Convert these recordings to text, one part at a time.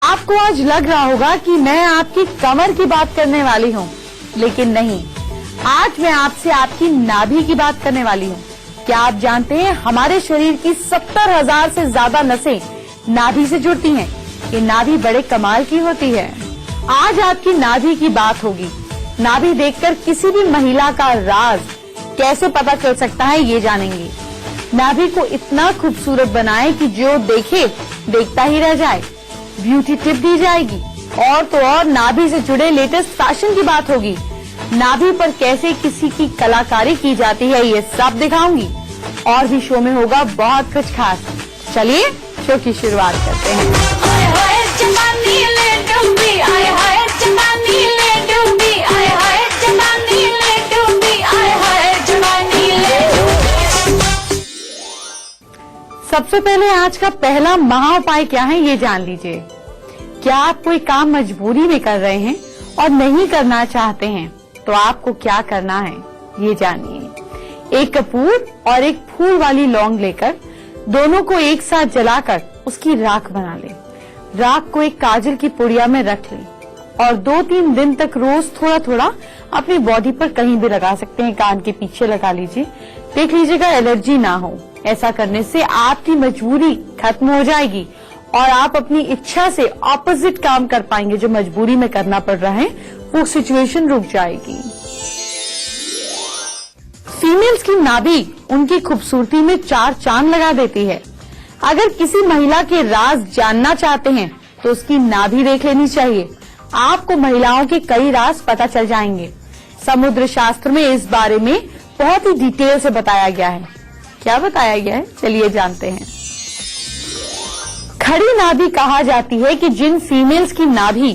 आपको आज लग रहा होगा कि मैं आपकी कमर की बात करने वाली हूँ, लेकिन नहीं, आज मैं आपसे आपकी नाभि की बात करने वाली हूँ। क्या आप जानते हैं हमारे शरीर की 70,000 से ज्यादा नसें नाभि से जुड़ती हैं। ये नाभि बड़े कमाल की होती है। आज आपकी नाभि की बात होगी। नाभि देखकर किसी भी महिला का राज कैसे पता चल सकता है, ये जानेंगे। नाभि को इतना खूबसूरत बनाएं कि जो देखे देखता ही रह जाए। ब्यूटी टिप दी जाएगी और तो और नाभि से जुड़े लेटेस्ट फैशन की बात होगी। नाभि पर कैसे किसी की कलाकारी की जाती है, ये सब दिखाऊंगी। और भी शो में होगा बहुत कुछ खास। चलिए शो की शुरुआत करते हैं। सबसे पहले आज का पहला महा उपाय क्या है, ये जान लीजिए। क्या आप कोई काम मजबूरी में कर रहे हैं और नहीं करना चाहते हैं, तो आपको क्या करना है, ये जानिए। एक कपूर और एक फूल वाली लौंग लेकर दोनों को एक साथ जलाकर उसकी राख बना ले। राख को एक काजल की पुड़िया में रख ले और 2-3 दिन तक रोज थोड़ा थोड़ा अपनी बॉडी पर कहीं भी लगा सकते हैं। कान के पीछे लगा लीजिए, देख लीजिएगा एलर्जी ना हो। ऐसा करने से आपकी मजबूरी खत्म हो जाएगी और आप अपनी इच्छा से ऑपोजिट काम कर पाएंगे। जो मजबूरी में करना पड़ रहा है वो सिचुएशन रुक जाएगी। फीमेल्स की नाभि उनकी खूबसूरती में 4 चांद लगा देती है। अगर किसी महिला के राज जानना चाहते हैं तो उसकी नाभि देख लेनी चाहिए। आपको महिलाओं के कई राज पता चल जाएंगे। समुद्र शास्त्र में इस बारे में बहुत ही डिटेल से बताया गया है। क्या बताया गया है, चलिए जानते हैं। खड़ी नाभि कहा जाती है कि जिन फीमेल्स की नाभि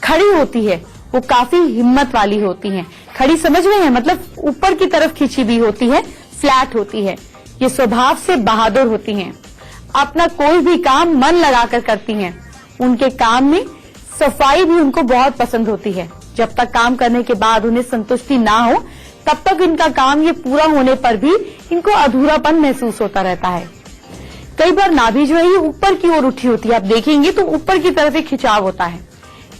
खड़ी होती है वो काफी हिम्मत वाली होती हैं। खड़ी समझ रहे हैं, मतलब ऊपर की तरफ खिंची भी होती है, फ्लैट होती है। ये स्वभाव से बहादुर होती हैं। अपना कोई भी काम मन लगाकर करती हैं। उनके काम में सफाई भी उनको बहुत पसंद होती है। जब तक काम करने के बाद उन्हें संतुष्टि ना हो तब तक इनका काम ये पूरा होने पर भी इनको अधूरापन महसूस होता रहता है। कई बार नाभि जो है ये ऊपर की ओर उठी होती है। आप देखेंगे तो ऊपर की तरफ एक खिंचाव होता है।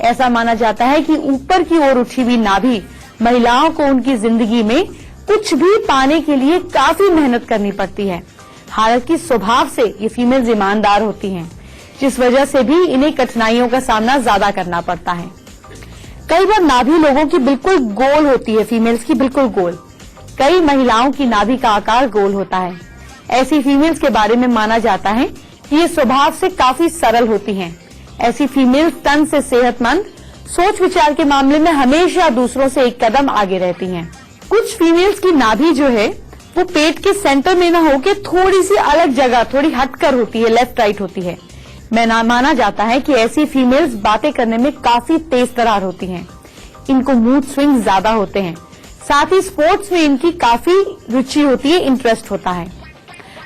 ऐसा माना जाता है कि ऊपर की ओर उठी हुई नाभि महिलाओं को उनकी जिंदगी में कुछ भी पाने के लिए काफी मेहनत करनी पड़ती है। हालांकि स्वभाव से ये फीमेल्स ईमानदार होती हैं, जिस वजह से भी इन्हें कठिनाइयों का सामना ज्यादा करना पड़ता है। कई बार नाभि लोगों की बिल्कुल गोल होती है, फीमेल्स की बिल्कुल गोल। कई महिलाओं की नाभि का आकार गोल होता है। ऐसी फीमेल्स के बारे में माना जाता है कि ये स्वभाव से काफी सरल होती हैं। ऐसी फीमेल्स तन से सेहतमंद, सोच विचार के मामले में हमेशा दूसरों से एक कदम आगे रहती हैं। कुछ फीमेल्स की नाभि जो है वो पेट के सेंटर में न होकर थोड़ी सी अलग जगह, थोड़ी हटकर होती है, लेफ्ट राइट होती है। माना जाता है कि ऐसी फीमेल्स बातें करने में काफी तेज तरार होती हैं। इनको मूड स्विंग ज्यादा होते हैं। साथ ही स्पोर्ट्स में इनकी काफी रुचि होती है, इंटरेस्ट होता है।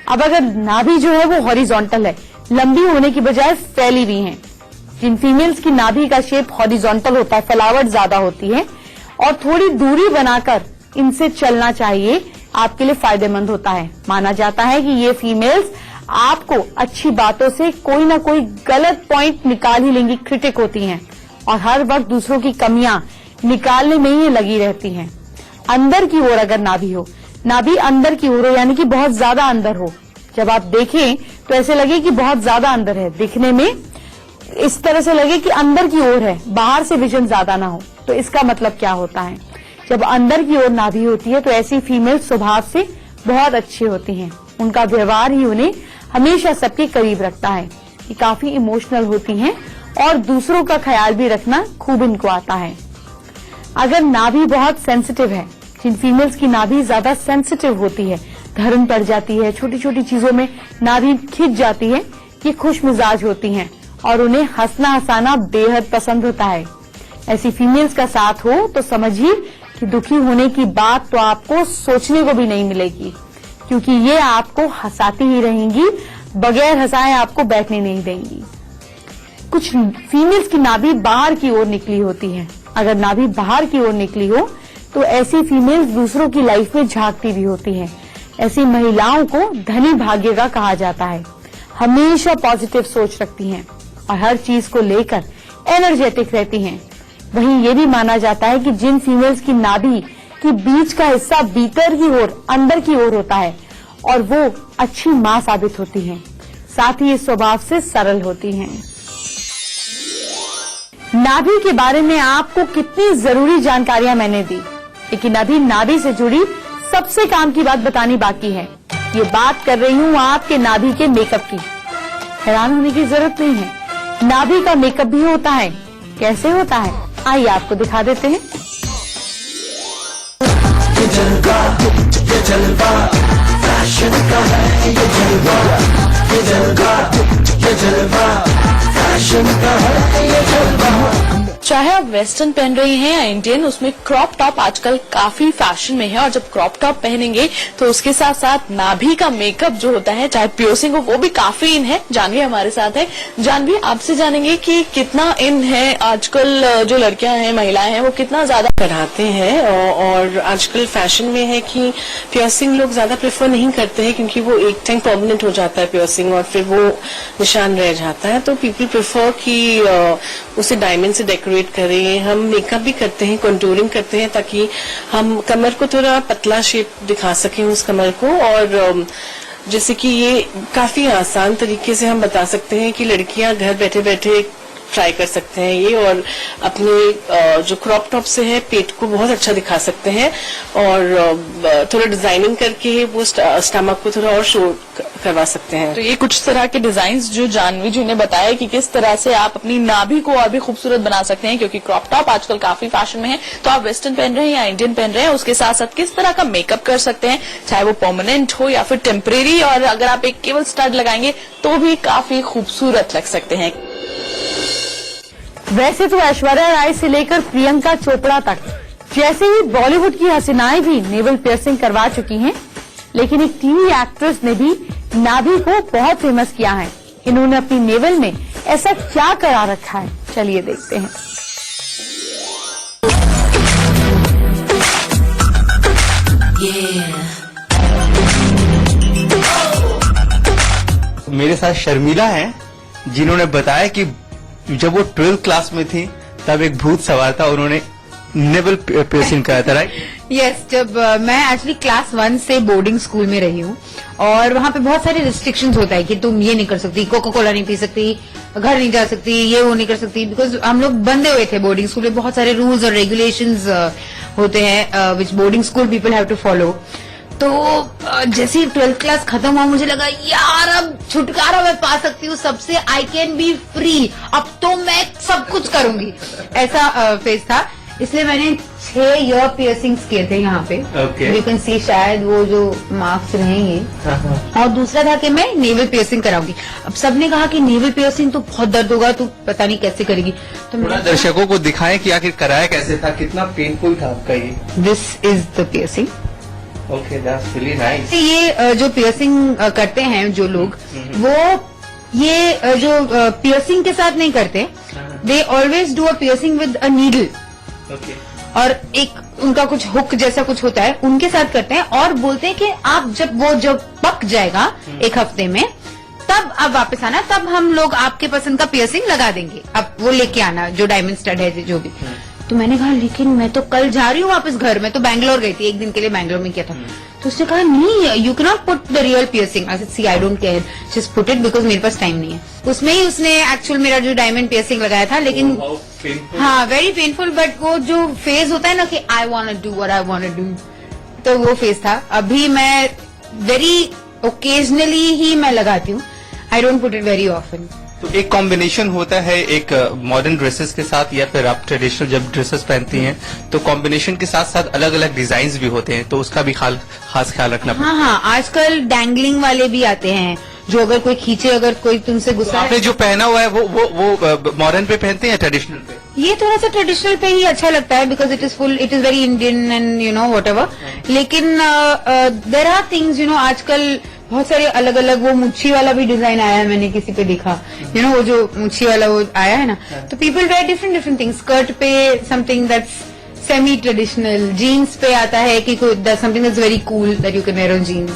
अब अगर नाभि जो है वो हॉरिजॉन्टल है, लंबी होने की बजाय फैली हुई है। जिन फीमेल्स की नाभि का शेप हॉरिजॉन्टल होता है, फैलावट ज्यादा होती है और थोड़ी दूरी बनाकर इनसे चलना चाहिए, आपके लिए फायदेमंद होता है। माना जाता है कि ये फीमेल्स आपको अच्छी बातों से कोई ना कोई गलत पॉइंट निकाल ही लेंगी। क्रिटिक होती हैं और हर वक्त दूसरों की कमियां निकालने में ही लगी रहती हैं। अंदर की ओर अगर नाभि हो, नाभि अंदर की ओर हो, यानी कि बहुत ज्यादा अंदर हो, जब आप देखें तो ऐसे लगे कि बहुत ज्यादा अंदर है, दिखने में इस तरह से लगे कि अंदर की ओर है, बाहर से विजन ज्यादा ना हो, तो इसका मतलब क्या होता है। जब अंदर की ओर नाभि होती है तो ऐसी फीमेल स्वभाव से बहुत अच्छी होती हैं। उनका व्यवहार ही उन्हें हमेशा सबके करीब रखता है। ये काफी इमोशनल होती हैं और दूसरों का ख्याल भी रखना खूब इनको आता है। अगर नाभि बहुत सेंसिटिव है, जिन फीमेल्स की नाभि ज्यादा सेंसिटिव होती है, धरन पड़ जाती है, छोटी छोटी चीजों में नाभि खिंच जाती है, ये खुश मिजाज होती हैं और उन्हें हंसना हंसाना बेहद पसंद होता है। ऐसी फीमेल्स का साथ हो तो समझिए कि दुखी होने की बात तो आपको सोचने को भी नहीं मिलेगी, क्योंकि ये आपको हंसाती ही रहेंगी, बगैर हंसाए आपको बैठने नहीं देंगी। कुछ फीमेल्स की नाभि बाहर की ओर निकली होती है। अगर नाभि बाहर की ओर निकली हो तो ऐसी फीमेल्स दूसरों की लाइफ में झांकती भी होती हैं। ऐसी महिलाओं को धनी भाग्य का कहा जाता है। हमेशा पॉजिटिव सोच रखती हैं, और हर चीज को लेकर एनर्जेटिक रहती हैं। वहीं ये भी माना जाता है कि जिन फीमेल्स की नाभि की बीच का हिस्सा भीतर की ओर, अंदर की ओर होता है और वो अच्छी मां साबित होती हैं, साथ ही इस स्वभाव से सरल होती हैं। नाभि के बारे में आपको कितनी जरूरी जानकारियां मैंने दी, लेकिन अभी नाभि से जुड़ी सबसे काम की बात बतानी बाकी है। ये बात कर रही हूँ आपके नाभि के मेकअप की। हैरान होने की जरूरत नहीं है, नाभि का मेकअप भी होता है। कैसे होता है, आइए आपको दिखा देते हैं। ये जलवा फैशन का है, ये जलवा फैशन का है, ये जलवा। चाहे आप वेस्टर्न पहन रही हैं या इंडियन, उसमें क्रॉप टॉप आजकल काफी फैशन में है। और जब क्रॉप टॉप पहनेंगे तो उसके साथ साथ नाभि का मेकअप जो होता है, चाहे पियर्सिंग हो, वो भी काफी इन है। जानवी हमारे साथ है। जानवी, आपसे जानेंगे कि कितना इन है आजकल, जो लड़कियां हैं, महिलाएं हैं, वो कितना ज्यादा कराते हैं। और आजकल फैशन में है कि पियर्सिंग लोग ज्यादा प्रेफर नहीं करते हैं, क्योंकि वो एक टाइम परमानेंट हो जाता है पियर्सिंग और फिर वो निशान रह जाता है। तो पीपल प्रेफर कि उसे डायमंड से डेकोरेट करें। हम मेकअप भी करते हैं, कंटूरिंग करते हैं, ताकि हम कमर को थोड़ा पतला शेप दिखा सकें उस कमर को। और जैसे कि ये काफी आसान तरीके से हम बता सकते हैं कि लड़कियां घर बैठे बैठे ट्राई कर सकते हैं ये, और अपने जो क्रॉप टॉप से है पेट को बहुत अच्छा दिखा सकते हैं। और थोड़ा डिजाइनिंग करके वो स्टमक को थोड़ा और शो करवा सकते हैं। तो ये कुछ तरह के डिजाइन्स जो जानवी जी ने बताया कि किस तरह से आप अपनी नाभि को और भी खूबसूरत बना सकते हैं, क्योंकि क्रॉप टॉप आजकल काफी फैशन में है। तो आप वेस्टर्न पहन रहे हैं या इंडियन पहन रहे हैं, उसके साथ साथ किस तरह का मेकअप कर सकते हैं, चाहे वो परमानेंट हो या फिर टेम्परेरी। और अगर आप एक केवल स्टड लगाएंगे तो भी काफी खूबसूरत लग सकते हैं। वैसे तो ऐश्वर्या राय से लेकर प्रियंका चोपड़ा तक जैसे ही बॉलीवुड की हसीनाएं भी नेवल पियर्सिंग करवा चुकी हैं, लेकिन एक टीवी एक्ट्रेस ने भी नाभि को बहुत फेमस किया है। इन्होंने अपनी नेवल में ऐसा क्या करा रखा है, चलिए देखते हैं। मेरे साथ शर्मिला हैं, जिन्होंने बताया कि जब वो 12th क्लास में थी तब एक भूत सवार था, उन्होंने नेवल पियर्सिंग कराया था, राइट? यस, जब मैं एक्चुअली क्लास 1 से बोर्डिंग स्कूल में रही हूँ, और वहाँ पे बहुत सारे रिस्ट्रिक्शंस होता है कि तुम ये नहीं कर सकती, कोका कोला नहीं पी सकती, घर नहीं जा सकती, ये वो नहीं कर सकती, बिकॉज हम लोग बंधे हुए थे बोर्डिंग स्कूल में। बहुत सारे रूल्स और रेगुलेशंस होते हैं which boarding school people have to follow. तो जैसे ही 12th क्लास खत्म हुआ, मुझे लगा यार अब छुटकारा मैं पा सकती हूँ सबसे, आई कैन बी फ्री, अब तो मैं सब कुछ करूंगी, ऐसा फेज था। इसलिए मैंने 6 ईयर पियर्सिंग्स किए थे यहाँ पे। यू कैन सी, शायद वो जो मार्क्स रहेंगे। और दूसरा था कि मैं नेवल पियर्सिंग कराऊंगी। अब सबने कहा कि नेवल पियर्सिंग तो बहुत दर्द होगा, तू पता नहीं कैसे करेगी। तो थोड़ा दर्शकों को दिखाएं कि आखिर कराया कैसे था, कितना पेनफुल था आपका ये। This is the piercing. Okay, that's really nice. ये जो पियर्सिंग करते हैं जो लोग, वो ये जो पियर्सिंग के साथ नहीं करते, they always do a piercing with a needle. और एक उनका कुछ हुक जैसा कुछ होता है, उनके साथ करते हैं। और बोलते हैं कि आप जब पक जाएगा एक हफ्ते में, तब आप वापस आना, तब हम लोग आपके पसंद का पियर्सिंग लगा देंगे, अब वो लेके आना जो डायमंड स्टड है जो भी। तो मैंने कहा लेकिन मैं तो कल जा रही हूँ वापस घर में, तो बैंगलोर गई थी, एक दिन के लिए बैंगलोर में किया था। तो उसने कहा नहीं, you can not put the real piercing. I said see, I don't care, just put it, because मेरे पास टाइम नहीं है। उसमें ही उसने एक्चुअल मेरा जो डायमंड पियर्सिंग लगाया था, लेकिन हाँ वेरी पेनफुल, बट वो जो फेज होता है ना कि I want to do what I want to do, तो वो फेज था। अभी मैं वेरी ओकेजनली ही मैं लगाती हूँ, I don't put it very often. तो एक कॉम्बिनेशन होता है एक मॉडर्न ड्रेसेस के साथ, या फिर आप ट्रेडिशनल जब ड्रेसेस पहनती हैं तो कॉम्बिनेशन के साथ साथ अलग अलग डिजाइन भी होते हैं, तो उसका भी खास ख्याल रखना पड़ता है। हाँ, आजकल डैंगलिंग वाले भी आते हैं, जो अगर कोई खींचे, अगर कोई तुमसे गुस्सा आपने जो पहना हुआ है वो मॉडर्न पे पहनते हैं या ट्रेडिशनल पे? ये थोड़ा सा ट्रेडिशनल पे ही अच्छा लगता है, because it is very Indian and you know whatever. लेकिन there are things, you know, आजकल बहुत सारे अलग अलग, वो मुच्छी वाला भी डिजाइन आया है, मैंने किसी पे देखा, यू नो, वो जो मुच्छी वाला वो आया है ना, तो people wear different things. Skirt पे something that's semi traditional, jeans पे आता है कि something that's very cool that you can wear on jeans,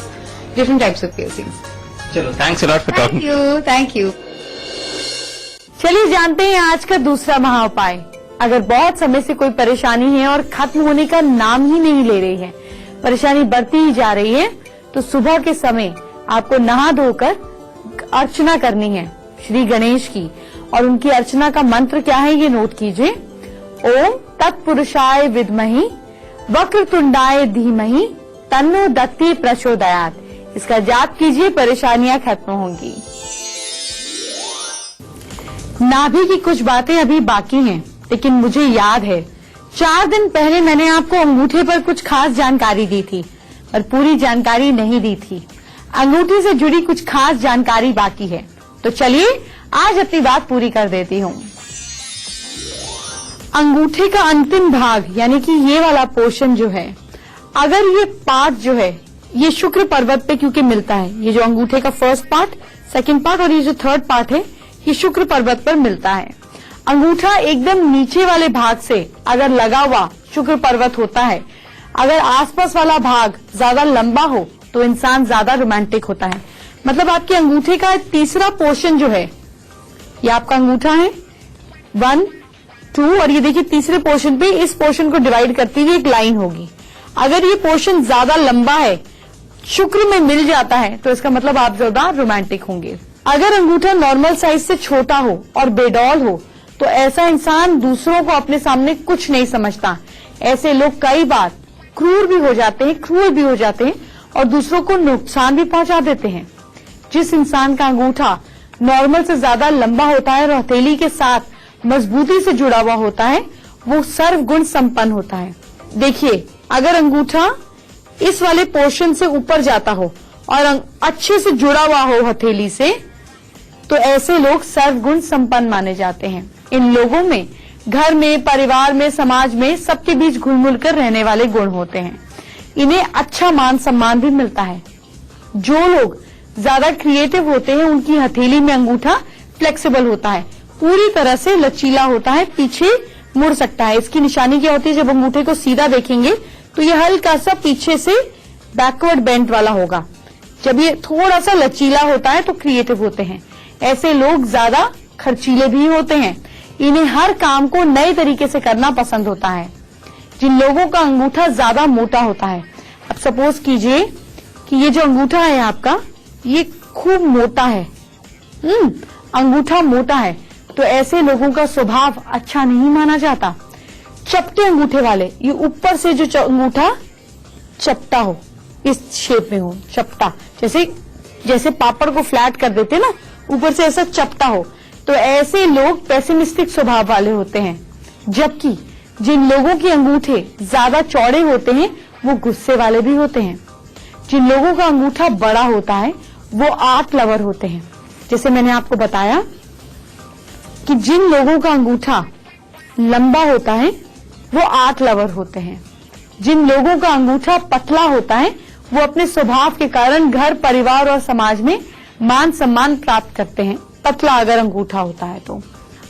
different types of piercings. चलो, thanks a lot for talking. Thank you. चलिए जानते हैं आज का दूसरा महा उपाय। अगर बहुत समय से कोई परेशानी है और खत्म होने का नाम ही नहीं ले रही है, परेशानी बढ़ती ही जा रही है, तो सुबह के समय आपको नहा धोकर अर्चना करनी है श्री गणेश की। और उनकी अर्चना का मंत्र क्या है ये नोट कीजिए। ओम तत्पुरुषाय विद्महि वक्रतुंडाय धीमहि तन्नो दत्ति प्रचोदयात्। इसका जाप कीजिए, परेशानियां खत्म होंगी। नाभि की कुछ बातें अभी बाकी हैं, लेकिन मुझे याद है 4 दिन पहले मैंने आपको अंगूठे पर कुछ खास जानकारी दी थी, पर पूरी जानकारी नहीं दी थी। अंगूठे से जुड़ी कुछ खास जानकारी बाकी है, तो चलिए आज अपनी बात पूरी कर देती हूँ। अंगूठे का अंतिम भाग यानी कि ये वाला पोर्शन जो है, अगर ये पार्ट जो है ये शुक्र पर्वत पे क्योंकि मिलता है, ये जो अंगूठे का फर्स्ट पार्ट, सेकंड पार्ट और ये जो थर्ड पार्ट है ये शुक्र पर्वत पर मिलता है। अंगूठा एकदम नीचे वाले भाग से अगर लगा हुआ शुक्र पर्वत होता है, अगर आसपास वाला भाग ज्यादा लंबा हो तो इंसान ज्यादा रोमांटिक होता है। मतलब आपके अंगूठे का तीसरा पोर्शन जो है, ये आपका अंगूठा है 1, 2 और ये देखिए तीसरे पोर्शन पे इस पोर्शन को डिवाइड करती हुई एक लाइन होगी। अगर ये पोर्शन ज्यादा लंबा है, शुक्र में मिल जाता है, तो इसका मतलब आप ज्यादा रोमांटिक होंगे। अगर अंगूठा नॉर्मल साइज से छोटा हो और बेडौल हो तो ऐसा इंसान दूसरों को अपने सामने कुछ नहीं समझता। ऐसे लोग कई बार क्रूर भी हो जाते हैं और दूसरों को नुकसान भी पहुंचा देते हैं। जिस इंसान का अंगूठा नॉर्मल से ज्यादा लंबा होता है और हथेली के साथ मजबूती से जुड़ा हुआ होता है, वो सर्वगुण संपन्न होता है। देखिए, अगर अंगूठा इस वाले पोर्शन से ऊपर जाता हो और अच्छे से जुड़ा हुआ हो हथेली से, तो ऐसे लोग सर्वगुण संपन्न माने जाते हैं। इन लोगों में घर में, परिवार में, समाज में सबके बीच घुल मिल कर रहने वाले गुण होते हैं। इन्हें अच्छा मान सम्मान भी मिलता है। जो लोग ज्यादा क्रिएटिव होते हैं उनकी हथेली में अंगूठा फ्लेक्सिबल होता है, पूरी तरह से लचीला होता है, पीछे मुड़ सकता है। इसकी निशानी क्या होती है? जब अंगूठे को सीधा देखेंगे तो ये हल्का सा पीछे से बैकवर्ड बेंट वाला होगा। जब ये थोड़ा सा लचीला होता है तो क्रिएटिव होते हैं। ऐसे लोग ज्यादा खर्चीले भी होते हैं। इन्हें हर काम को नए तरीके से करना पसंद होता है। जिन लोगों का अंगूठा ज्यादा मोटा होता है, अब सपोज कीजिए कि ये जो अंगूठा है आपका, ये खूब मोटा है, अंगूठा मोटा है, तो ऐसे लोगों का स्वभाव अच्छा नहीं माना जाता। चपटे अंगूठे वाले, ये ऊपर से जो अंगूठा चपटा हो, इस शेप में हो, चपटा, जैसे पापड़ को फ्लैट कर देते ना, ऊपर से ऐसा चपटा हो, तो ऐसे लोग पेसिमिस्टिक स्वभाव वाले होते हैं। जबकि जिन लोगों के अंगूठे ज्यादा चौड़े होते हैं वो गुस्से वाले भी होते हैं। जिन लोगों का अंगूठा बड़ा होता है वो आर्ट लवर होते हैं। जैसे मैंने आपको बताया कि जिन लोगों का अंगूठा लंबा होता है वो आर्ट लवर होते हैं। जिन लोगों का अंगूठा पतला होता है वो अपने स्वभाव के कारण घर, परिवार और समाज में मान सम्मान प्राप्त करते हैं। पतला अगर अंगूठा होता है तो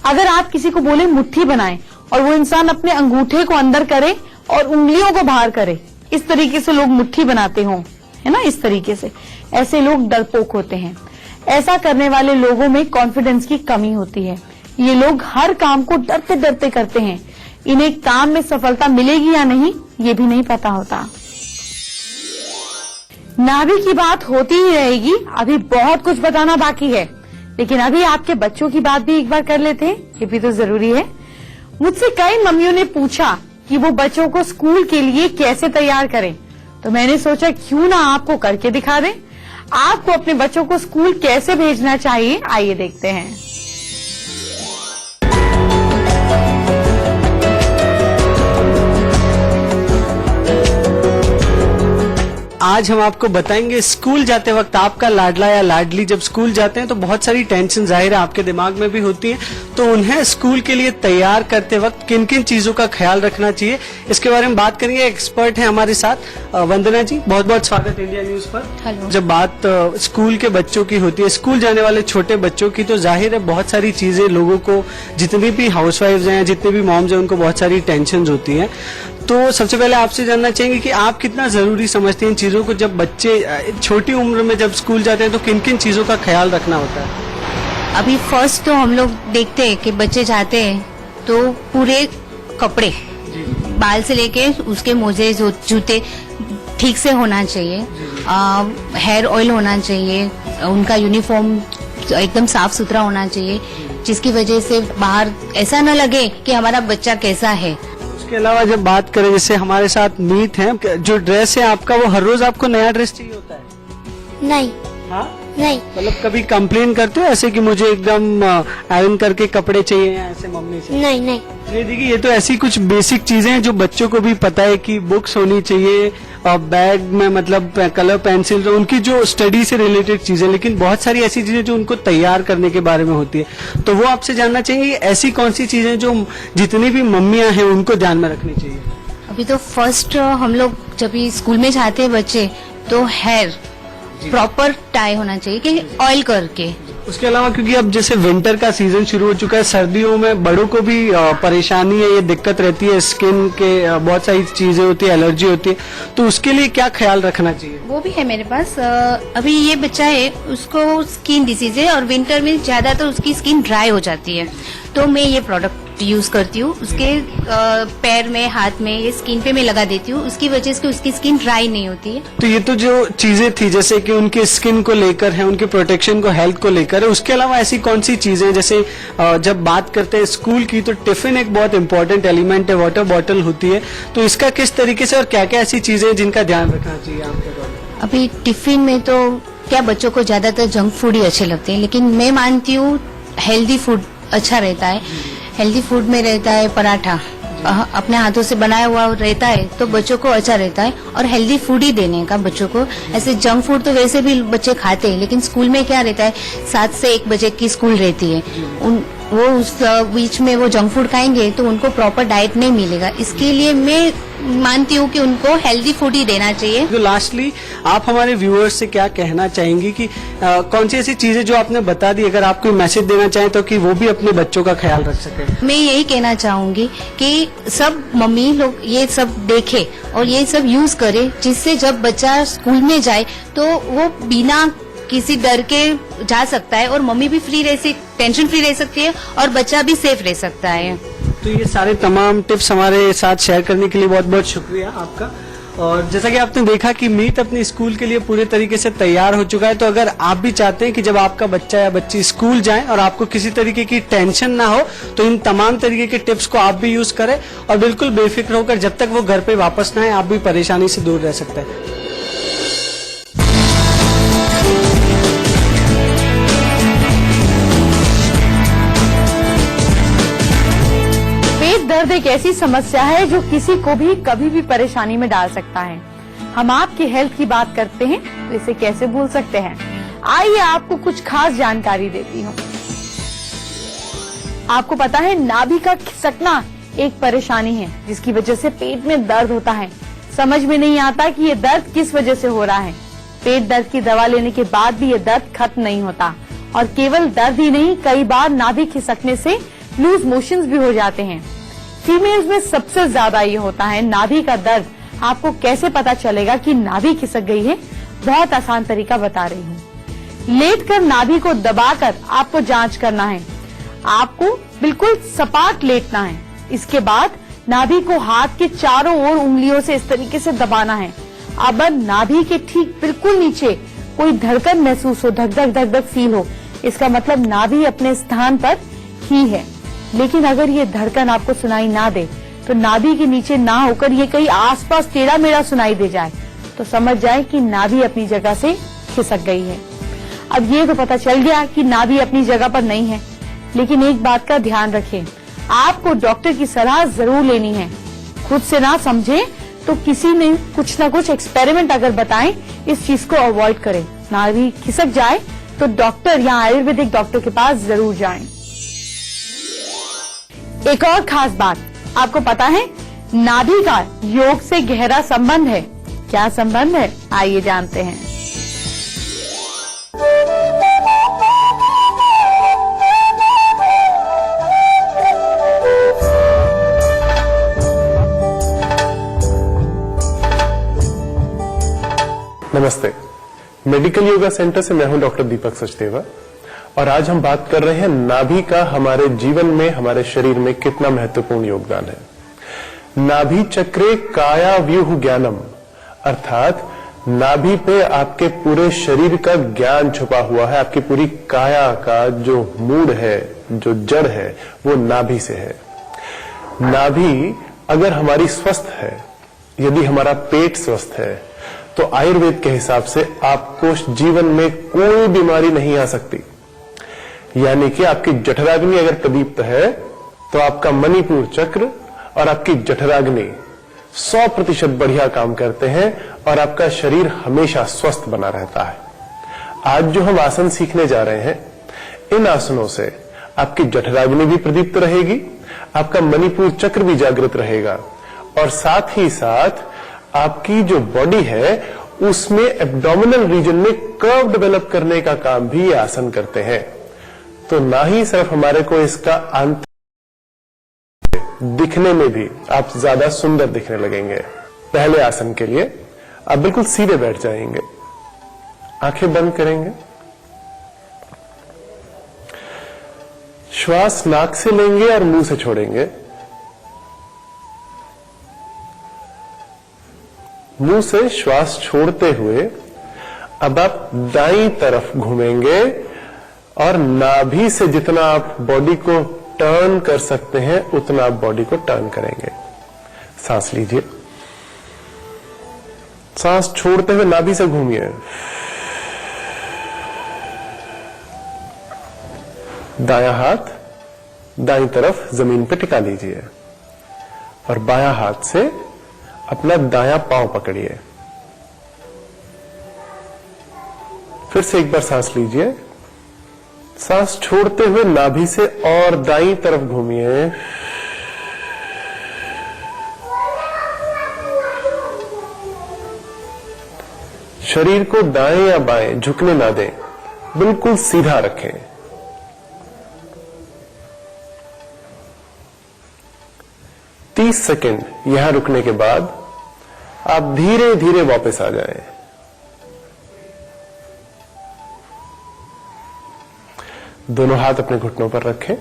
अगर आप किसी को बोले मुट्ठी बनाए और वो इंसान अपने अंगूठे को अंदर करे और उंगलियों को बाहर करे, इस तरीके से लोग मुट्ठी बनाते हों, है ना, इस तरीके से, ऐसे लोग डरपोक होते हैं। ऐसा करने वाले लोगों में कॉन्फिडेंस की कमी होती है। ये लोग हर काम को डरते डरते करते हैं। इन्हें काम में सफलता मिलेगी या नहीं ये भी नहीं पता होता। नाभि की बात होती ही रहेगी, अभी बहुत कुछ बताना बाकी है, लेकिन अभी आपके बच्चों की बात भी एक बार कर लेते हैं, ये भी तो जरूरी है। मुझसे कई मम्मियों ने पूछा कि वो बच्चों को स्कूल के लिए कैसे तैयार करें, तो मैंने सोचा क्यों ना आपको करके दिखा दें। आपको अपने बच्चों को स्कूल कैसे भेजना चाहिए, आइए देखते हैं। आज हम आपको बताएंगे स्कूल जाते वक्त आपका लाडला या लाडली जब स्कूल जाते हैं तो बहुत सारी टेंशन जाहिर है आपके दिमाग में भी होती है, तो उन्हें स्कूल के लिए तैयार करते वक्त किन किन चीजों का ख्याल रखना चाहिए, इसके बारे में बात करेंगे। एक्सपर्ट हैं हमारे साथ वंदना जी, बहुत बहुत स्वागत इंडिया न्यूज पर। हेलो। जब बात स्कूल के बच्चों की होती है, स्कूल जाने वाले छोटे बच्चों की, तो जाहिर है बहुत सारी चीजें लोगों को, जितनी भी हाउसवाइफ्स हैं, जितने भी मॉम्स हैं, उनको बहुत सारी टेंशन होती है। तो सबसे पहले आपसे जानना चाहेंगे कि आप कितना जरूरी समझते हैं इन चीजों को, जब बच्चे छोटी उम्र में जब स्कूल जाते हैं तो किन किन चीजों का ख्याल रखना होता है? अभी फर्स्ट तो हम लोग देखते हैं कि बच्चे जाते हैं तो पूरे कपड़े बाल से लेके उसके मोजे जूते ठीक से होना चाहिए, हेयर ऑयल होना चाहिए, उनका यूनिफॉर्म एकदम साफ सुथरा होना चाहिए, जिसकी वजह से बाहर ऐसा न लगे कि हमारा बच्चा कैसा है। उसके अलावा जब बात करें, जैसे हमारे साथ मीत है, जो ड्रेस है आपका वो हर रोज आपको नया ड्रेस चाहिए होता है? नहीं हाँ नहीं मतलब कभी कंप्लेन करते हो ऐसे कि मुझे एकदम आयरन करके कपड़े चाहिए या ऐसे मम्मी से? नहीं नहीं ये देखिए, ये तो ऐसी कुछ बेसिक चीजें हैं जो बच्चों को भी पता है कि बुक्स होनी चाहिए और बैग में मतलब कलर पेंसिल, तो उनकी जो स्टडी से रिलेटेड चीजें, लेकिन बहुत सारी ऐसी चीजें जो उनको तैयार करने के बारे में होती है। तो वो आपसे जानना चाहिए ऐसी कौन सी चीजें जो जितनी भी मम्मियां हैं उनको ध्यान में रखनी चाहिए। अभी तो फर्स्ट हम लोग जब भी स्कूल में जाते हैं बच्चे तो हेयर प्रॉपर टाई होना चाहिए कि ऑयल करके। उसके अलावा क्योंकि अब जैसे विंटर का सीजन शुरू हो चुका है, सर्दियों में बड़ों को भी परेशानी है, ये दिक्कत रहती है, स्किन के बहुत सारी चीजें होती है, एलर्जी होती है, तो उसके लिए क्या ख्याल रखना चाहिए? वो भी है मेरे पास। अभी ये बच्चा है, उसको स्किन डिसीज है और विंटर में ज्यादातर उसकी स्किन ड्राई हो जाती है, तो मैं ये प्रोडक्ट यूज करती हूँ। उसके पैर में, हाथ में, ये स्किन पे मैं लगा देती हूँ, उसकी वजह से उसकी स्किन ड्राई नहीं होती है। तो ये तो जो चीजें थी जैसे कि उनके स्किन को लेकर है, उनके प्रोटेक्शन को, हेल्थ को लेकर है, उसके अलावा ऐसी कौन सी चीजें, जैसे जब बात करते हैं स्कूल की तो टिफिन एक बहुत इंपॉर्टेंट एलिमेंट है, वाटर बॉटल होती है, तो इसका किस तरीके से और क्या क्या ऐसी चीजें हैं जिनका ध्यान रखना चाहिए आपके द्वारा? अभी टिफिन में तो क्या बच्चों को ज्यादातर जंक फूड ही अच्छे लगते हैं, लेकिन मैं मानती हूँ हेल्दी फूड अच्छा रहता है। हेल्दी फूड में रहता है पराठा, अपने हाथों से बनाया हुआ रहता है तो बच्चों को अच्छा रहता है, और हेल्दी फूड ही देने का बच्चों को। ऐसे जंक फूड तो वैसे भी बच्चे खाते हैं, लेकिन स्कूल में क्या रहता है, 7 से 1 बजे की स्कूल रहती है, वो उस बीच में वो जंक फूड खाएंगे तो उनको प्रॉपर डाइट नहीं मिलेगा। इसके लिए मैं मानती हूँ कि उनको हेल्दी फूड ही देना चाहिए। तो लास्टली आप हमारे व्यूअर्स से क्या कहना चाहेंगी कि कौन सी ऐसी चीजें जो आपने बता दी, अगर आप कोई मैसेज देना चाहें तो कि वो भी अपने बच्चों का ख्याल रख सके? मैं यही कहना चाहूंगी कि सब मम्मी लोग ये सब देखे और ये सब यूज करे, जिससे जब बच्चा स्कूल में जाए तो वो बिना किसी डर के जा सकता है, और मम्मी भी टेंशन फ्री रह सकती है और बच्चा भी सेफ रह सकता है। तो ये सारे तमाम टिप्स हमारे साथ शेयर करने के लिए बहुत बहुत शुक्रिया आपका। और जैसा कि आपने देखा कि मीत अपने स्कूल के लिए पूरे तरीके से तैयार हो चुका है, तो अगर आप भी चाहते हैं कि जब आपका बच्चा या बच्ची स्कूल जाए और आपको किसी तरीके की टेंशन ना हो, तो इन तमाम तरीके के टिप्स को आप भी यूज करें और बिल्कुल बेफिक्र होकर जब तक वो घर पे वापस ना आए आप भी परेशानी से दूर रह सकते हैं। दर्द एक ऐसी समस्या है जो किसी को भी कभी भी परेशानी में डाल सकता है। हम आपकी हेल्थ की बात करते हैं तो इसे कैसे भूल सकते हैं। आइए आपको कुछ खास जानकारी देती हूँ। आपको पता है नाभि का खिसकना एक परेशानी है जिसकी वजह से पेट में दर्द होता है। समझ में नहीं आता कि ये दर्द किस वजह से हो रहा है। पेट दर्द की दवा लेने के बाद भी ये दर्द खत्म नहीं होता, और केवल दर्द ही नहीं, कई बार नाभि खिसकने से लूज मोशंस भी हो जाते हैं। फीमेल्स में सबसे ज्यादा ये होता है नाभि का दर्द। आपको कैसे पता चलेगा कि नाभि खिसक गई है? बहुत आसान तरीका बता रही हूँ। लेटकर नाभि को दबाकर आपको जांच करना है। आपको बिल्कुल सपाट लेटना है। इसके बाद नाभि को हाथ के चारों ओर उंगलियों से इस तरीके से दबाना है। अब नाभि के ठीक बिल्कुल नीचे कोई धड़कन महसूस हो, धक धक धक धक फील हो, इसका मतलब नाभि अपने स्थान पर ही है। लेकिन अगर ये धड़कन आपको सुनाई ना दे, तो नाभि के नीचे ना होकर ये कहीं आसपास टेढ़ा मेढ़ा सुनाई दे जाए, तो समझ जाए कि नाभि अपनी जगह से खिसक गई है। अब ये तो पता चल गया कि नाभि अपनी जगह पर नहीं है, लेकिन एक बात का ध्यान रखें, आपको डॉक्टर की सलाह जरूर लेनी है। खुद से ना समझे तो किसी ने कुछ ना कुछ एक्सपेरिमेंट अगर बताएं, इस चीज को अवॉइड करें। नाभि खिसक जाए तो डॉक्टर या आयुर्वेदिक डॉक्टर के पास जरूर जाएं। एक और खास बात, आपको पता है नाभि का योग से गहरा संबंध है। क्या संबंध है, आइए जानते हैं। नमस्ते, मेडिकल योगा सेंटर से मैं हूं डॉक्टर दीपक सचदेवा। और आज हम बात कर रहे हैं नाभि का हमारे जीवन में, हमारे शरीर में कितना महत्वपूर्ण योगदान है। नाभि चक्रे काया व्यूह ज्ञानम, अर्थात नाभि पे आपके पूरे शरीर का ज्ञान छुपा हुआ है। आपकी पूरी काया का जो मूड है, जो जड़ है, वो नाभि से है। नाभि अगर हमारी स्वस्थ है, यदि हमारा पेट स्वस्थ है, तो आयुर्वेद के हिसाब से आपको जीवन में कोई बीमारी नहीं आ सकती। यानी कि आपकी जठराग्नि अगर प्रदीप्त है तो आपका मणिपुर चक्र और आपकी जठराग्नि 100% बढ़िया काम करते हैं और आपका शरीर हमेशा स्वस्थ बना रहता है। आज जो हम आसन सीखने जा रहे हैं, इन आसनों से आपकी जठराग्नि भी प्रदीप्त रहेगी, आपका मणिपुर चक्र भी जागृत रहेगा और साथ ही साथ आपकी जो बॉडी है उसमें एब्डोमिनल रीजन में कर्व डेवलप करने का काम भी ये आसन करते हैं। तो ना ही सिर्फ हमारे को इसका अंत दिखने में भी आप ज्यादा सुंदर दिखने लगेंगे। पहले आसन के लिए आप बिल्कुल सीधे बैठ जाएंगे, आंखें बंद करेंगे, श्वास नाक से लेंगे और मुंह से छोड़ेंगे। मुंह से श्वास छोड़ते हुए अब आप दाईं तरफ घूमेंगे और नाभि से जितना आप बॉडी को टर्न कर सकते हैं उतना आप बॉडी को टर्न करेंगे। सांस लीजिए, सांस छोड़ते हुए नाभि से घूमिए। दायां हाथ दाईं तरफ जमीन पे टिका लीजिए और बायां हाथ से अपना दायां पांव पकड़िए। फिर से एक बार सांस लीजिए, सांस छोड़ते हुए नाभि से और दाईं तरफ घूमिए। शरीर को दाएं या बाएं झुकने ना दें, बिल्कुल सीधा रखें। तीस सेकेंड यहां रुकने के बाद आप धीरे धीरे वापस आ जाएं। दोनों हाथ अपने घुटनों पर रखें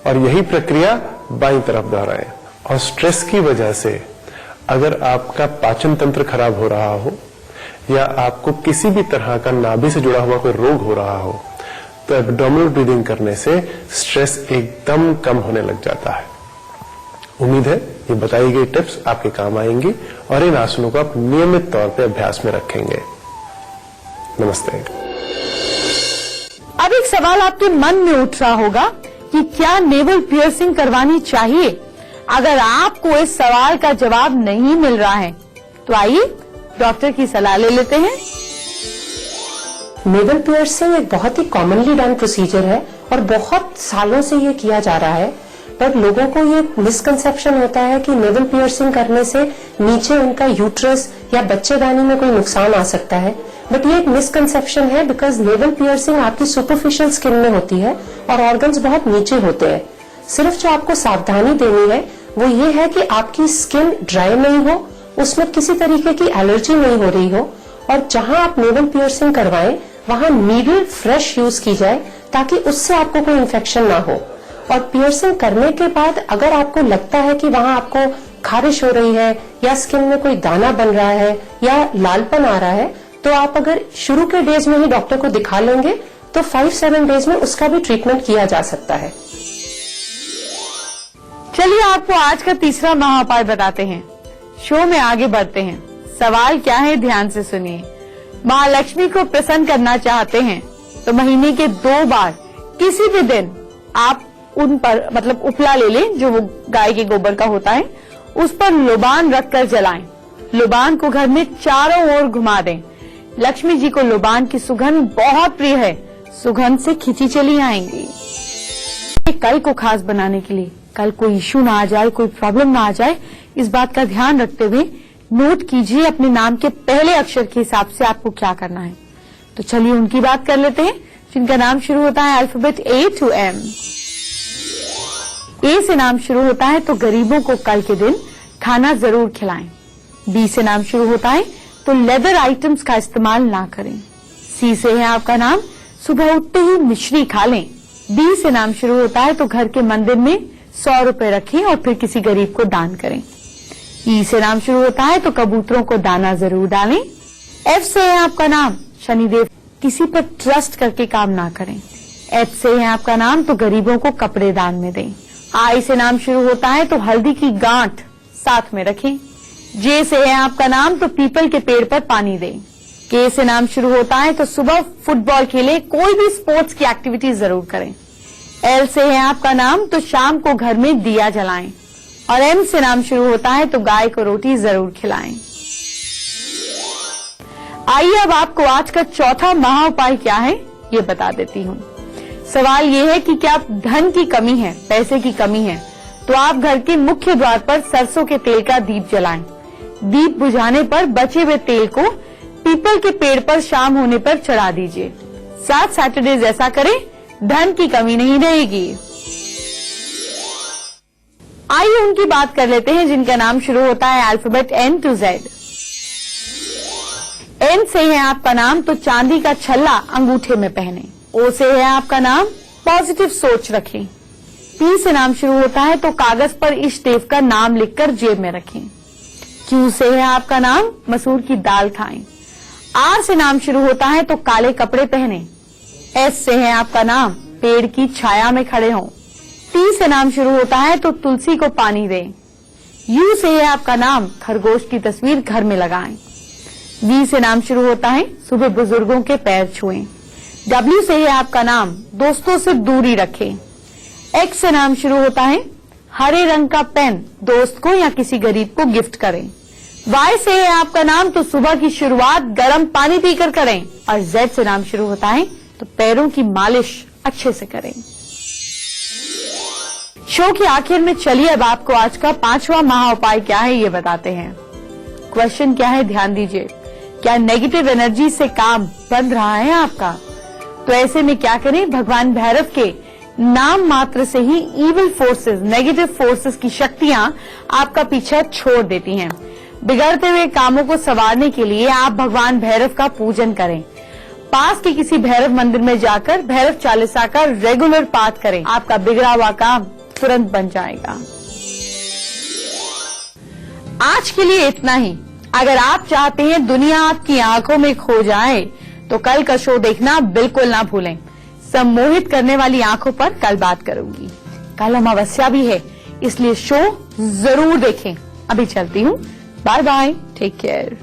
और यही प्रक्रिया बाईं तरफ दोहराएं। और स्ट्रेस की वजह से अगर आपका पाचन तंत्र खराब हो रहा हो या आपको किसी भी तरह का नाभि से जुड़ा हुआ कोई रोग हो रहा हो, तो एब्डोमिनल ब्रीदिंग करने से स्ट्रेस एकदम कम होने लग जाता है। उम्मीद है ये बताई गई टिप्स आपके काम आएंगी और इन आसनों को आप नियमित तौर पे अभ्यास में रखेंगे। नमस्ते। अब एक सवाल आपके मन में उठ रहा होगा कि क्या नेवल पियर्सिंग करवानी चाहिए? अगर आपको इस सवाल का जवाब नहीं मिल रहा है तो आइए डॉक्टर की सलाह ले लेते हैं। नेवल पियर्सिंग एक बहुत ही कॉमनली डन प्रोसीजर है और बहुत सालों से ये किया जा रहा है, पर लोगों को ये मिसकंसेप्शन होता है कि नेवल पियर्सिंग करने से नीचे उनका यूट्रस या बच्चेदानी में कोई नुकसान आ सकता है। बट ये एक मिसकंसेप्शन है, बिकॉज नेवल पियर्सिंग आपकी सुपरफिशियल स्किन में होती है और ऑर्गन्स बहुत नीचे होते हैं। सिर्फ जो आपको सावधानी देनी है वो ये है कि आपकी स्किन ड्राई नहीं हो, उसमें किसी तरीके की एलर्जी नहीं हो रही हो, और जहां आप नेवल पियर्सिंग करवाएं वहां नीडल फ्रेश यूज की जाए ताकि उससे आपको कोई इन्फेक्शन ना हो। और पियर्सिंग करने के बाद अगर आपको लगता है कि वहां आपको खारिश हो रही है या स्किन में कोई दाना बन रहा है या लालपन आ रहा है, तो आप अगर शुरू के डेज में ही डॉक्टर को दिखा लेंगे तो 5-7 डेज में उसका भी ट्रीटमेंट किया जा सकता है। चलिए आपको आज का तीसरा महाउपाय बताते हैं। शो में आगे बढ़ते हैं। सवाल क्या है, ध्यान से सुनिए। महालक्ष्मी को प्रसन्न करना चाहते हैं तो महीने के 2 बार किसी भी दिन आप उन पर मतलब उपला ले लें, जो वो गाय के गोबर का होता है, उस पर लोबान रखकर जलाएं। लोबान को घर में चारों ओर घुमा दें। लक्ष्मी जी को लोबान की सुगंध बहुत प्रिय है, सुगंध से खिंची चली आएंगी। कल को खास बनाने के लिए, कल कोई इश्यू ना आ जाए, कोई प्रॉब्लम ना आ जाए, इस बात का ध्यान रखते हुए नोट कीजिए अपने नाम के पहले अक्षर के हिसाब से आपको क्या करना है। तो चलिए उनकी बात कर लेते हैं जिनका नाम शुरू होता है alphabet A to M। A से नाम शुरू होता है तो गरीबों को कल के दिन खाना जरूर खिलाएं। B से नाम शुरू होता है तो लेदर आइटम्स का इस्तेमाल ना करें। C से है आपका नाम, सुबह उठते ही मिश्री खा लें। बी से नाम शुरू होता है तो घर के मंदिर में 100 रुपए रखें और फिर किसी गरीब को दान करें। ई से नाम शुरू होता है तो कबूतरों को दाना जरूर डालें। एफ से है आपका नाम शनिदेव, किसी पर ट्रस्ट करके काम ना करें। एच से है आपका नाम तो गरीबों को कपड़े दान में दें। आई से नाम शुरू होता है तो हल्दी की गांठ साथ में रखें। जे से है आपका नाम तो पीपल के पेड़ पर पानी दें। के से नाम शुरू होता है तो सुबह फुटबॉल खेलें, कोई भी स्पोर्ट्स की एक्टिविटी जरूर करें। एल से है आपका नाम तो शाम को घर में दिया जलाएं। और एम से नाम शुरू होता है तो गाय को रोटी जरूर खिलाएं। आइए अब आपको आज का चौथा महा उपाय क्या है ये बता देती हूँ। सवाल ये है कि क्या धन की कमी है, पैसे की कमी है, तो आप घर के मुख्य द्वार पर सरसों के तेल का दीप जलाएं। दीप बुझाने पर बचे हुए तेल को पीपल के पेड़ पर शाम होने पर चढ़ा दीजिए। 7 सैटरडेज ऐसा करें, धन की कमी नहीं रहेगी। आइए उनकी बात कर लेते हैं जिनका नाम शुरू होता है alphabet N to Z। N से है आपका नाम तो चांदी का छल्ला अंगूठे में पहने। O से है आपका नाम पॉजिटिव सोच रखें। P से नाम शुरू होता है तो कागज पर इष्ट देव का नाम लिखकर जेब में रखें। Q से है आपका नाम मसूर की दाल खाएं। R से नाम शुरू होता है तो काले कपड़े पहने। S से है आपका नाम पेड़ की छाया में खड़े हों। T से नाम शुरू होता है तो तुलसी को पानी दें। U से है आपका नाम खरगोश की तस्वीर घर में लगाएं। V से नाम शुरू होता है सुबह बुजुर्गों के पैर छुएं। W से है आपका नाम दोस्तों से दूरी रखें। X से नाम शुरू होता है हरे रंग का पेन दोस्त को या किसी गरीब को गिफ्ट करें। Y से है आपका नाम तो सुबह की शुरुआत गर्म पानी पीकर करें। और Z से नाम शुरू होता है तो पैरों की मालिश अच्छे से करें। शो के आखिर में चलिए अब आपको आज का 5वां महा उपाय क्या है ये बताते हैं। क्वेश्चन क्या है ध्यान दीजिए, क्या नेगेटिव एनर्जी से काम बंद रहा है आपका? तो ऐसे में क्या करें, भगवान भैरव के नाम मात्र से ही इविल फोर्सेस, नेगेटिव फोर्सेस की शक्तियां आपका पीछा छोड़ देती हैं। बिगड़ते हुए कामों को संवारने के लिए आप भगवान भैरव का पूजन करें। पास के किसी भैरव मंदिर में जाकर भैरव चालीसा का रेगुलर पाठ करें, आपका बिगड़ा हुआ काम तुरंत बन जाएगा। आज के लिए इतना ही। अगर आप चाहते हैं दुनिया आपकी आंखों में खो जाए तो कल का शो देखना बिल्कुल ना भूलें। सम्मोहित करने वाली आंखों पर कल बात करूंगी। कल अमावस्या भी है इसलिए शो जरूर देखें। अभी चलती हूँ, बाय बाय, टेक केयर।